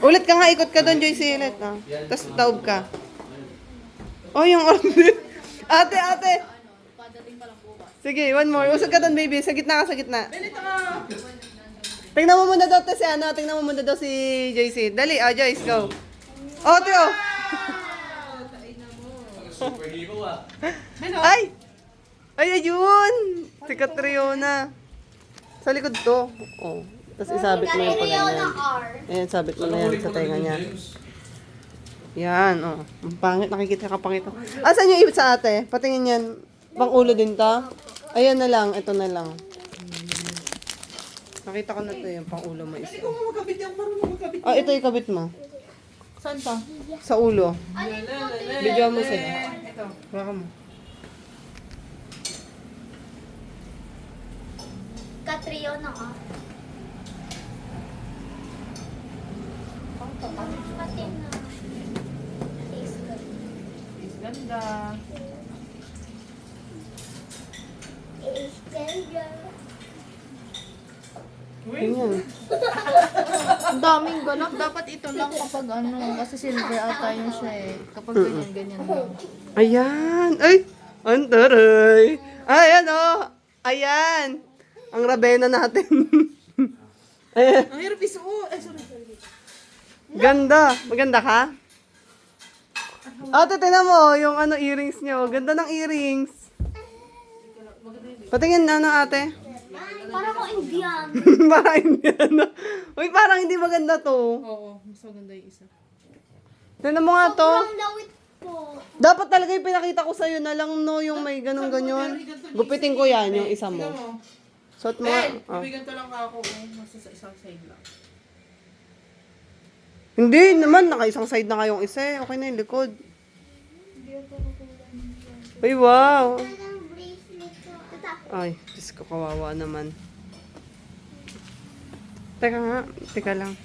Ulit ka nga, ikot ka doon, Joyce, ulit. Ah. Tapos taob ka. Oh, yung order. Ate, ate. Sige, one more. Usog ka doon, baby. Sa gitna ka, sa gitna. Tingnan mo muna daw to si ano. Tingnan mo muna daw si Joyce. Dali, Joyce, go. Oh, ate, oh. Superhero ah. Ay! Ay, ayun! Si Catriona. Sa likod to. Oh. Tapos isabit mo yung pag-ganyan. Ayan, sabit mo na yan sa tenga niya. Yan, oh. Ang pangit, nakikita ka pangit. Asan yung ibit sa ate? Patingin yan. Pang ulo din to? Ayan na lang, ito na lang. Nakita ko na to yung pang ulo mo isa. Ah, ito yung kabit mo. Saan pa? Sa ulo. Video mo sila. Baka mo. Catriona ka. Pati na. Taste good. Is ganda. Taste good. Ganyan. Ang daming ganap. Dapat ito lang kapag ano. Kasi silver ata yun siya eh. Kapag ganyan, ganyan lang. Ayan. Ay! Ang taray. Ayan, oh. Ayan. Ang Ravenna natin. Ayan. Ang hirap isuot. Ay, sorry. Ganda. Maganda ka? Ate, tinan mo yung ano earrings niyo. Ganda ng earrings. Patingin na ano, ate. Parang ko Indian. Parang hindi ano. Uy, parang hindi maganda to. Oo, mas maganda yung isa. Tignan mo nga to. Sobrang lawit po. Dapat talaga yung pinakita ko sa'yo na lang, no, yung may ganun ganyan. Gupitin ko yan, yung isa mo. Suot mo nga. Ah. Ibigyan to lang ako. Nasa sa isang side lang. Hindi naman, naka-isang side na kayong isa eh. Okay na yung likod. Uy, wow. Parang bracelet ko. Ay, Diyos ko, kawawa naman. Teka nga, teka lang.